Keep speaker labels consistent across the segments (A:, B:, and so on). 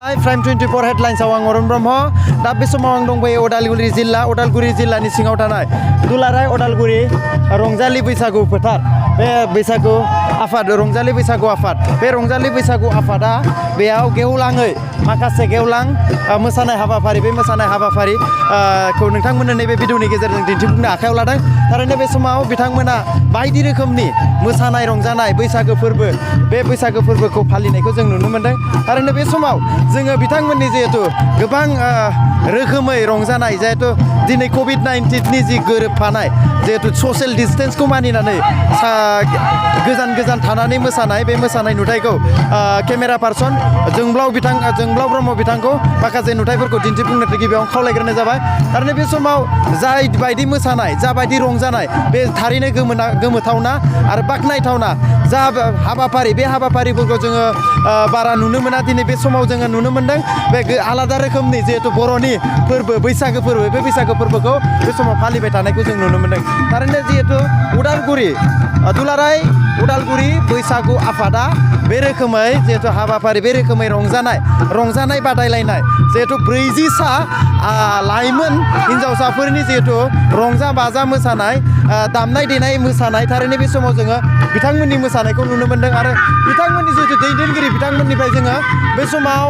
A: Prime 24 headlines awang Orun Brahma da bे समाव आं दंबायो उदालगुरि जिल्लानि सिङाव थानाय दुलाराय उदालगुरि रंजालि बैसागु फोथार बे बैसागु आफाद रंजालि बैसागु आफाद बे रंजालि बैसागु आफादा बेयाव गेवलाङै माखासे गेवलां मोसानाय हाबाफारि बे मोसानाय हाबाफारि खौ नोंथांमोननो नैबे भिडिअनि गेजेरजों दिन्थिफुंनो आखायाव लादों थारैनो बे समाव बिथांमोना बायदि रोखोमनि मोसानाय रंजानाय बैसागु फोरबो बे बैसागु फोरबोखौ फालिनायखौ जों नुनो मोन्दों थारैनो बे समाव जोङो बिथांमोननि जिहेतु गोबां रोखोमै रंजानाय जिहेतु दिनै COVID-19 नि जि गोरोबफानाय जिहेतु ससियेल डिस्टेन्सखौ मानिनानै गोजान थानानै मोसानाय बे मोसानाय नुथायखौ केमेरा पार्सन जोंब्लाव ब्रह्म बिथांखौ माखासे नुथायफोरखौ दिन्थिफुंनो गिबियाव खावलायग्रोनाय जाबाय थारैनो बे समाव जाय बायदि मोसानाय जाबायदि रंजानाय बे थारैनो गोमोथावना आरो बाख्नायथावना जा हाबाफारि बे हाबाफारिफोरखौ जोङो बारा नुनो मोना दिनै बे समाव जोङो नुनो मोन्दों बे आलादा रोखोमनि जिहेतु बर'नि फोरबो बैसागो फोरबो बे बैसागो फोरबोखौ बे समाव फालिबाय थानायखौ जों नुनो मोन्दों थारैनो जिहेतु दुलाराय उदालगुरि बैसागु आफादा बे रोखोमै जिहेतु हाबाफारि बे रोखोमै रंजानाय बादायलायनाय जिहेतु 40सा लाइमोन हिन्जावसाफोरनि जिहेतु रंजा बाजा मोसानाय दामनाय देनाय मोसानाय थारैनो बे समाव जोङो बिथांमोननि मोसानायखौ नुनो मोन्दों आरो बिथांमोननि जिहेतु दैदेनगिरि बिथांमोननिफ्राय जोङो बे समाव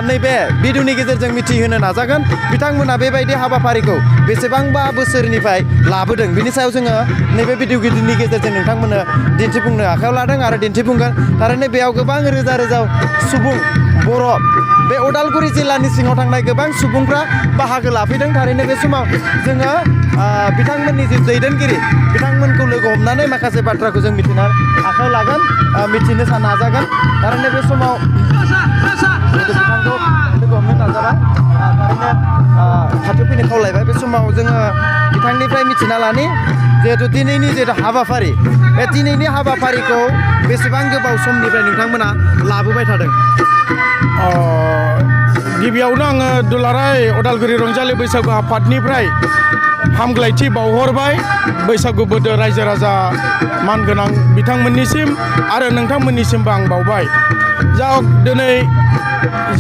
A: नैबे भिडिअनि गेजेरजों मिथिहोनो नाजागोन बिथांमोना बेबायदि हाबाफारिखौ बेसेबांबा बोसोरनिफ्राय लाबोदों बिनि सायाव जोङो नैबे भिडिअनि गेजेरजों नोंथांमोननो दिन्थिफुंनो आखायाव लादों आरो दिन्थिफुंगोन थारैनो बेयाव गोबां रोजा सुबुं बर' बे उदालगुरि जिल्लानि सिङाव थांनाय गोबां सुबुंफ्रा बाहागो लाफैदों थारैनो बे समाव जोङो बिथांमोननि जि दैदेनगिरि बिथांमोनखौ लोगो हमनानै माखासे बाथ्राखौ जों मिथिनो आखायाव लागोन मिथिनो नाजागोन थारैनो बे समाव बिथांखौ लोगो हमनो नाजाबाय थारैनो खाथियाव फैनो खावलायबाय बे समाव जोङो बिथांनिफ्राय मिथिना लानि जिहेतु दिनैनि जिहेतु हाबाफारि बे दिनैनि हाबाफारिखौ बेसेबां गोबाव समनिफ्राय नोंथांमोना लाबोबाय थादों
B: गिबियावनो आङो दुलाराय उदालगुरि रंजालि बैसागु आफादनिफ्राय हामग्लायथि बावहरबाय बैसागु बोथोर रायजो राजा मानगोनां बिथांमोननिसिम आरो नोंथांमोननिसिमबो आं बावबाय जा दिनै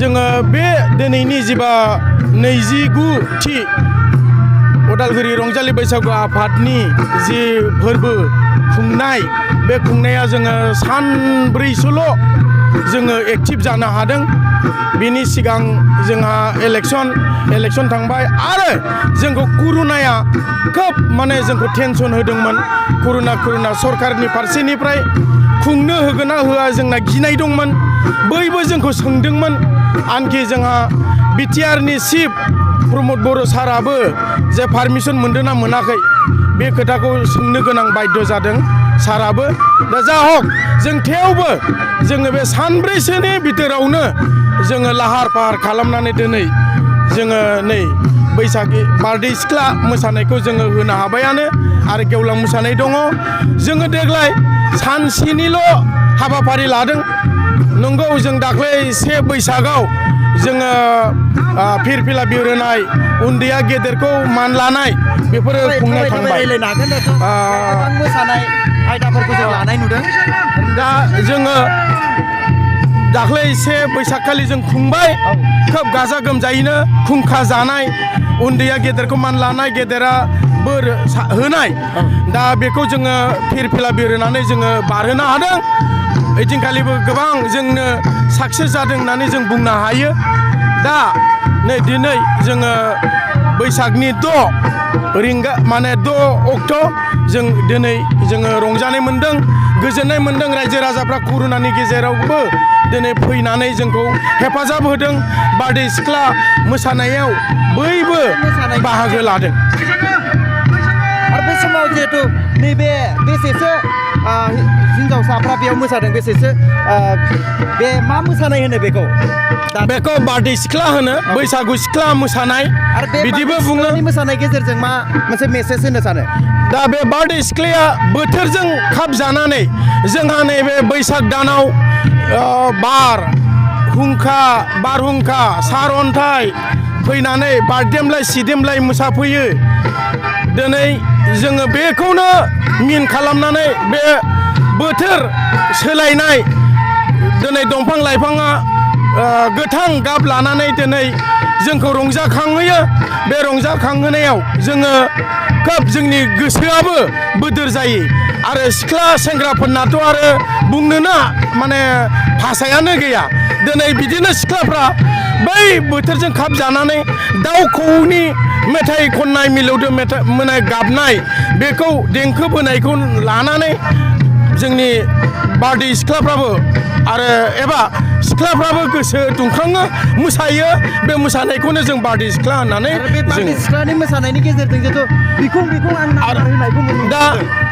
B: जोङो बे दिनैनि जिबा 29थि उदालगुरि रंजालि बैसागु आफादनि जि फोरबो खुंनाय बे खुंनाया जोङो सानब्रैसोल' जोङो एक्टिभ जानो हादों बिनि सिगां जोंहा इलेक्सन थांबाय आरो जोंखौ कर'नाया खोब जोंखौ टेनसन होदोंमोन कर'ना सरकारनि फारसेनिफ्राय खुंनो होगोन ना होआ जोंना गिनाय दंमोन बैबो जोंखौ सोंदोंमोन आनखि जोंहा बिटिआरनि चिफ प्रमद बर' साराबो जे पारमिसन मोनदों ना मोनाखै बे खोथाखौ सोंनो गोनां बाध्य जादों साराबो दा जा हक जों थेवबो जोङो बे सानब्रैसोनि बिथोरावनो जोङो लाहार फाहार खालामनानै दिनै जोङो नै बैसागि बारदै सिख्ला मोसानायखौ जोङो होनो हाबायानो आरो गेवलां मोसानाय दङ जोङो देग्लाय सानसेनिल' हाबाफारि लादों नंगौ जों दाख्लै 1 बैसागआव जोङो फिरफिला बिरहोनाय उन्दैया गेदेरखौ मान लानाय बेफोरो खुंनाय थांबाय
A: मोसानाय आयदाफोरखौ जों लानाय नुदों
B: दा जोङो दाख्लै 1 बैसागखालि जों खुंबाय खोब गाजा गोमजायैनो खुंखा जानाय उन्दैया गेदेरखौ मान लानाय गेदेरा बोर होनाय दा बेखौ जोङो फिरफिला बिरहोनानै जोङो बारहोनो हादों ओइदिनखालिबो गोबां जोंनो साक्सेस जादों होननानै जों बुंनो हायो दा नै दिनै जोङो बैसागनि 6 अक्ट' जों दिनै जोङो रंजानाय मोन्दों गोजोननाय मोन्दों रायजो राजाफ्रा कर'नानि गेजेरावबो दिनै फैनानै जोंखौ हेफाजाब होदों बारदै सिख्ला मोसानायाव बयबो बाहागो लादों
A: आरो बे समाव जिहेतु नैबे बेसेसो हिन्जावसाफ्रा बेयाव मोसादों बेसेसो बे मा मोसानाय होनो बेखौ
B: बारदै सिख्ला होनो बैसागु सिख्ला मोसानाय
A: आरो
B: बिदिबो बुङो
A: मोसानाय गेजेरजों मा मोनसे मेसेज होनो सानो
B: दा बे बारदै सिख्लाया बोथोरजों खाब जानानै जोंहा नैबे बैसाग दानाव बारहुंखा सारअन्थाइ फैनानै बारदेमलाय सिदेमलाय मोसाफैयो दिनै जोङो बेखौनो मिन खालामनानै बे बोथोर सोलायनाय दिनै दंफां लाइफाङा गोथां गाब लानानै दिनै जोंखौ रंजाखांहोयो बे रंजाखांहोनायाव जोङो खोब जोंनि गोसोआबो बोदोर जायो आरो सिख्ला सेंग्राफोरनाथ' आरो बुंनोना माने भाषायानो गैया दिनै बिदिनो सिख्लाफ्रा बै बोथोरजों खाब जानानै दाउ खौवौनि मेथाइ खननाय मिलौदो मेथाइ गाबनाय बेखौ देंखो बोनायखौ लानानै जोंनि बारदै सिख्लाफ्राबो आरो एबा सिख्लाफ्राबो गोसो दुंखाङो मोसायो बे मोसानायखौनो जों बारदै सिख्ला होननानै
A: बे बारदै सिख्लानि मोसानायनि गेजेरजों जिथु बिखुं बिखुं आं नाम्बार होनायखौ मोनो
B: दा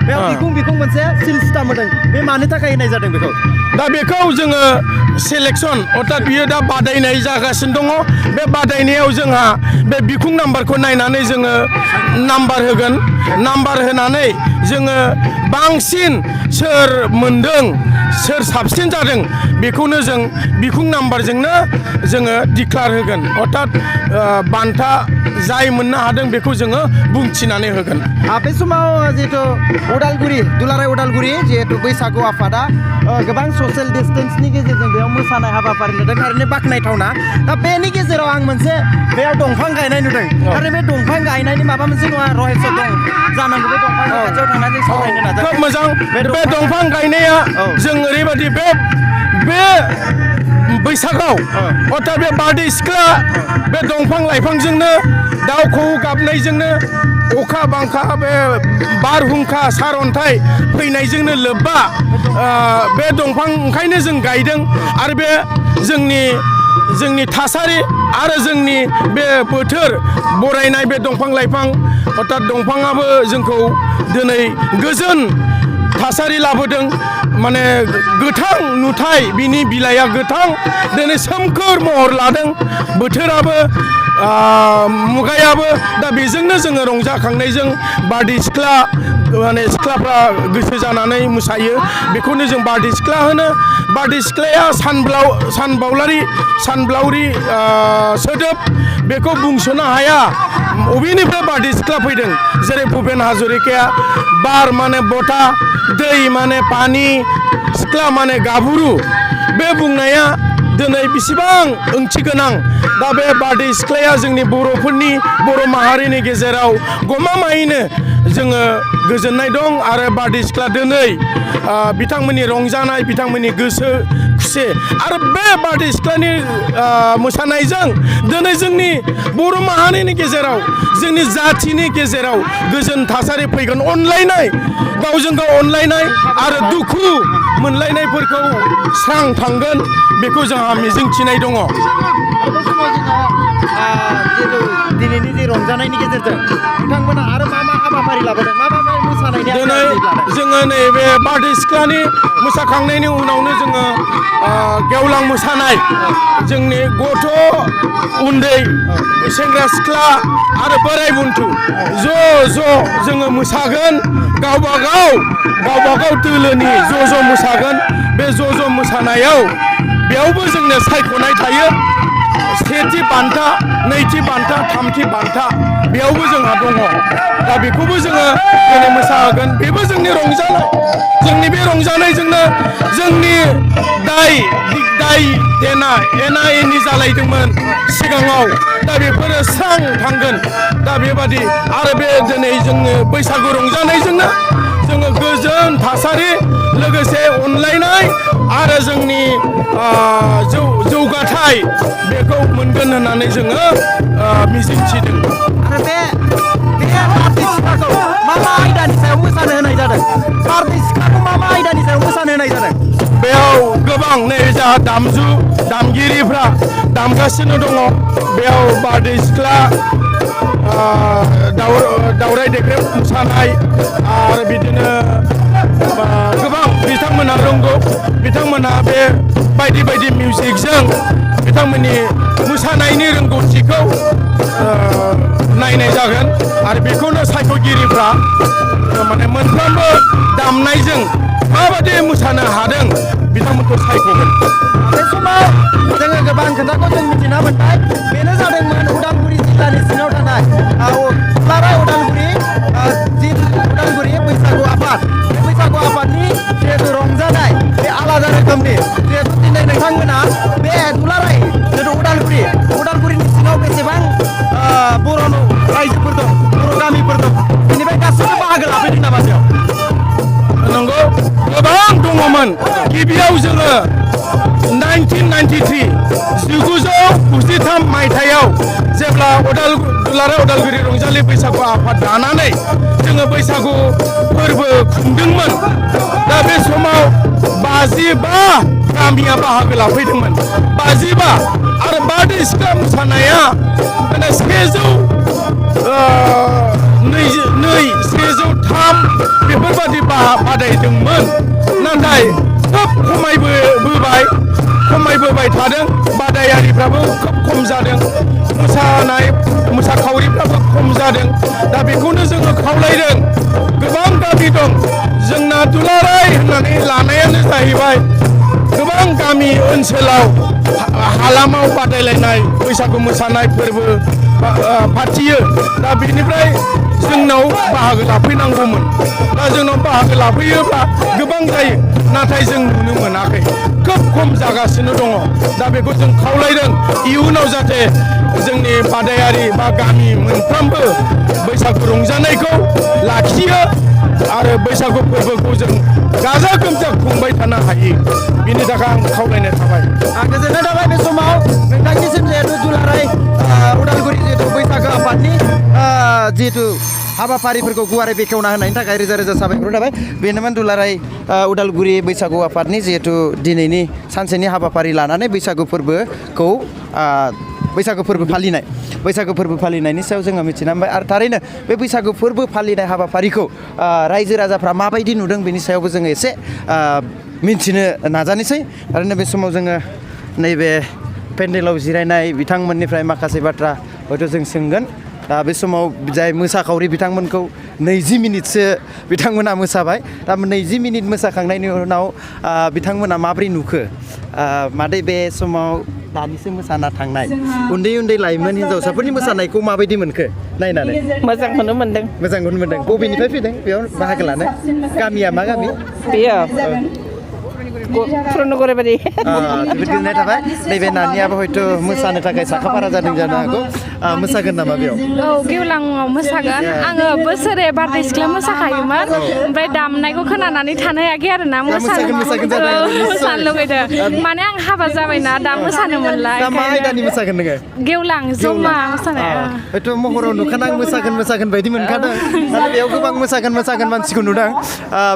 A: बेयाव बिखुं बिखुं मोनसे सिल सिस्टेम होदों बे मानि थाखाय होनाय जादों बेखौ
B: दा बेखौ जोङो सेलेक्सन अर्थात बियो दा बादायनाय जागासिनो दङ बे बादायनायाव जोंहा बे बिखुं नाम्बारखौ नायनानै जोङो नाम्बार होगोन नाम्बार होनानै जोङो बांसिन सोर मोनदों सोर साबसिन जादों बेखौनो जों बिखुं नाम्बारजोंनो जोङो डिक्लार होगोन अर्थात बान्था जाय मोननो हादों बेखौ जोङो बुंथिनानै होगोन
A: बे समाव जिहेतु उदालगुरि दुलाराय उदालगुरि जिहेतु बैसागु आफादा गोबां ससियेल डिस्टेन्सनि गेजेरजों बेयाव मोसानाय हाबाफारि लादों थारैनो बाख्नायथावना दा बेनि गेजेराव आं मोनसे बेयाव दंफां गायनाय नुदों आरो बे दंफां गायनायनि माबा मोनसे नङा रहस्य दं जानांगौ बे दंफांनि खाथियाव थांनानै सावरायनो नाजादों
B: खोब मोजां बे दंफां गायनाया जों ओरैबायदि बे बैसागाव अर्थात बे बारदै सिख्ला बे दंफां लाइफांजोंनो दाउ खौवौ गाबनायजोंनो अखा बांखा बे बारहुंखा सारअन्थाइ फैनायजोंनो लोब्बा बे दंफां ओंखायनो जों गायदों आरो बे जोंनि थासारि आरो जोंनि बे बोथोर बरायनाय बे दंफां लाइफां अर्थात दंफाङाबो जोंखौ दिनै गोजोन थासारि लाबोदों माने गोथां नुथाय बिनि बिलाइया गोथां दिनै सोमखोर महर लादों बोथोराबो मुगायाबो दा बेजोंनो जोङो रंजाखांनायजों बारदै सिख्ला माने सिख्लाफ्रा गोसो जानानै मोसायो बेखौनो जों बारदै सिख्ला होनो बारदै सिख्लाया सानब्लावरि सोदोब बेखौ बुंस'नो हाया बबेनिफ्राय बारदै सिख्ला फैदों जेरै भुपेन हाजरिकाया बार माने बता दै माने पानि सिख्ला माने गाबुरु बे बुंनाया दिनै बेसेबां ओंथि गोनां दा बे बारदै सिख्लाया जोंनि बर'फोरनि बर' माहारिनि गेजेराव गमामायैनो जोङो गोजोननाय दं आरो बारदै सिख्ला दिनै बिथांमोननि रंजानाय बिथांमोननि गोसो खुसि आरो बे बारदै सिख्लानि मोसानायजों दिनै जोंनि बर' माहारिनि गेजेराव जोंनि जाथिनि गेजेराव गोजोन थासारि फैगोन अनलायनाय गावजों गाव अनलायनाय आरो दुखु मोनलायनायफोरखौ स्रां थांगोन बेखौ जोंहा मिजिंथिनाय दङ
A: दिनैनि जे रंजानायनि गेजेरजों नोंथांमोना आरो मा हाबाफारि लाबोदों मा मोसानायनि
B: दिनै जोङो नैबे बारदै सिख्लानि मोसाखांनायनि उनावनो जोङो गेवलां मोसानाय जोंनि गथ' उन्दै सेंग्रा सिख्ला आरो बोराय बुन्थु ज' जोङो मोसागोन गावबागाव दोलोनि ज' मोसागोन बे ज' मोसानायाव बेयावबो जोंनो सायख'नाय थायो सेथि बान्था नैथि बान्था थामथि बान्था बेयावबो जोंहा दङ दा बेखौबो जोङो दिनै मोसागोन बेबो जोंनि रंजानाय जोंनि बे रंजानायजोंनो जोंनि दाय एना एनि जालायदोंमोन सिगाङाव दा बेफोरो स्रां थांगोन दा बेबादि आरो बे दिनै जोङो बैसागु रंजानायजोंनो जोङो गोजोन थासारि लोगोसे अनलायनाय आरो जोंनि जौगाथाय बेखौ मोनगोन होननानै जोङो मिजिंथिदों
A: आरो बे बारदै सिख्लाखौ मा आयदानि सायाव मोसानो होनाय जादों बारदै सिख्लाखौ मा आयदानि सायाव मोसानो होनाय जादों
B: बेयाव गोबां नै जोंहा दामगिरिफ्रा दामगासिनो दङ बेयाव बारदै सिख्ला दावराय देख्रेब मोसानाय आरो बिदिनो गोबां बिथांमोनहा रोंगौ बिथांमोनहा बे बायदि मिउजिकजों बिथांमोननि मोसानायनि रोंगौथिखौ नायनाय जागोन आरो बेखौनो सायख'गिरिफ्रा माने मोनफ्रोमबो दामनायजों माबायदि मोसानो हादों बिथांमोनखौ सायख'गोन
A: बे समाव जोङो गोबां खोथाखौ जों मिथिना मोनबाय बेनो जादोंमोन उदालगुरि जिल्लानि सिङाव थानाय दुलाराय उदालगुरि बैसागु आफाद बे बैसागु आफादनि जिहेतु रंजानाय बे आलादा रोखोमनि जिहेतु दिनै नोंथांमोना बे दुलाराय
B: गिबियाव जोङो 1993 मायथाइयाव जेब्ला दुलाराय उदालगुरि रंजालि बैसागु आफाद दानानै जोङो बैसागु फोरबो खुंदोंमोन। दा बे समाव 55 गामिया बाहागो लाफैदोंमोन। 55 आरो बारदै सिख्ला मोसानाया माने 103 बेफोरबादि बादायदोंमोन। नाथाय खोब खमायबोबाय थादों। बादायारिफ्राबो खोब खम जादों। मोसाखावरिफ्राबो खम जादों। दा बेखौनो जोङो खावलायदों। गोबां गामि दं जोंना दुलाराय होननानै लानायानो जाहैबाय गोबां गामि ओनसोलाव हालामाव बादायलायनाय बैसागु मोसानाय फोरबो फाथियो। दा बेनिफ्राय जोंनाव बाहागो लाफैनांगौमोन। दा जोंनाव बाहागो लाफैयोब्ला गोबां जायो, नाथाय जों नुनो मोनाखै। खोब खम जागासिनो दङ। दा बेखौ जों खावलायदों इयुनाव जाहाथे जोंनि बादायारि बा गामि मोनफ्रोमबो बैसागु रंजानायखौ लाखियो आरो बैसागु फोरबोखौ जों गाजा गोमजा खुंबाय थानो हायो। बिनि थाखाय आं खावलायनाय थाबाय।
A: गोजोननाय थाबाय बे समाव नोंथांनिसिम जिहेतु दुलाराय उदालगुरि जिहेतु बैसागो आफादनि जिहेतु हाबाफारिफोरखौ गुवारै बेखेवना होनायनि थाखाय रोजा रोजा साबायखर थाबाय। बेनोमोन दुलाराय उदालगुरि बैसागु आफादनि जिहेतु दिनैनि सानसेनि हाबाफारि लानानै बैसागु फोरबो फालिनायनि सायाव जोङो मिथिना मोनबाय। आरो थारैनो बे बैसागु फोरबो फालिनाय हाबाफारिखौ रायजो राजाफ्रा माबायदि नुदों बेनि सायावबो जोङो एसे मिन्थिनो नाजानोसै। थारैनो बे समाव जोङो नैबे पेन्डेलाव जिरायनाय बिथांमोननिफ्राय माखासे बाथ्रा हयथ' जों सोंगोन। दा बे समाव जाय मोसाखावरि बिथांमोनखौ 20 मिनिटसो बिथांमोना मोसाबाय। दा 20 मिनिट मोसाखांनायनि उनाव बिथांमोना माबोरै नुखो? मादै बे समाव दानिसो मोसाना थांनाय उन्दै लाइमोन हिन्जावसाफोरनि मोसानायखौ माबायदि मोनखो नायनानै?
C: मोजांखौनो मोनदों।
A: बबेनिफ्राय फैदों बेयाव बाहागो लानो? गामिया मा गामि?
C: बेयो पुरनगरबारि।
A: जोबोद गोजोननाय थाबाय। नैबे नानियाबो हयथ' मोसानो थाखाय साखाफारा जादों जानो हागौ। मोसागोन नामा बेयाव?
D: औ, गेवलाङाव मोसागोन। आङो बोसोरे बारदै सिख्ला मोसाखायोमोन। ओमफ्राय दामनायखौ खोनानानै थानो हायाखै आरो ना मोसानो लुगैदों। माने आं हाबा जाबायना दा मोसानो मोनला।
A: मा आयदानि मोसागोन नोङो?
D: गेवलां जमा मोसानाय।
A: हयथ' महराव नुखाना आं मोसागोन बायदि मोनखादों। आरो बेयाव गोबां मोसागोन मानसिखौ नुदों।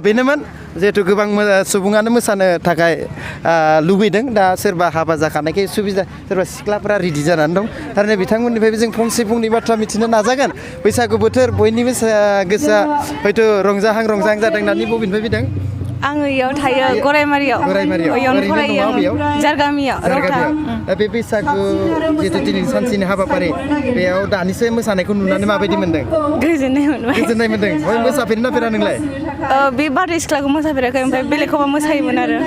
A: बेनोमोन जिहेथु गोबां सुबुङानो मोसानो थाखाय लुबैदों। दा सोरबा हाबा जाखानायखाय सुबिदा, सोरबा सिख्लाफ्रा रेडि जानानै दं। थारैनो बिथांमोननिफ्रायबो जों फंसे बाथ्रा मिथिनो नाजागोन। बैसागु बोथोर बयनिबो गोसोआ हयथ' रंजाहां जादों होननानै बबेनिफ्राय फैदों?
E: आङो इयाव थायो गरायमारियाव इयावनो फरायो जारगामियाव।
A: दा बे बैसागु जिहेतु दिनै सानसेनि हाबाफारि बेयाव दानिसो मोसानायखौ नुनानै माबायदि मोनदों?
E: गोजोननाय मोनदों।
A: मोसाफेरना फेरा नोंलाय?
E: बे बारदै सिख्लाखौ मोसाफेराखै, ओमफ्राय बेलेगखौबा मोसायोमोन आरो।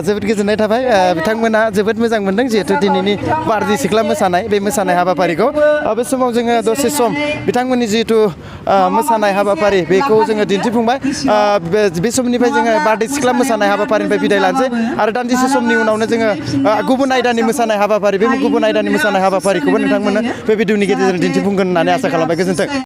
A: जोबोद गोजोननाय थाबाय। बिथांमोना जोबोद मोजां मोनदों जिहेतु दिनैनि बारदै सिख्ला मोसानाय बे मोसानाय हाबाफारिखौ। बे समाव जोङो दसे सम बिथांमोननि जिहेतु मोसानाय हाबाफारि बेखौ जोङो दिन्थिफुंबाय। बे समनिफ्राय जोङो बारदै सिख्ला मोसानाय हाबाफारिनिफ्राय बिदाय लानोसै आरो दान्दिसे समनि उनावनो जोङो गुबुन आयदानि मोसानाय हाबाफारिखौबो नोंथांमोननो बे भिडिअनि गेजेरजों दिन्थिफुंगोन होननानै आसा खालामबाय। गोजोन्थों।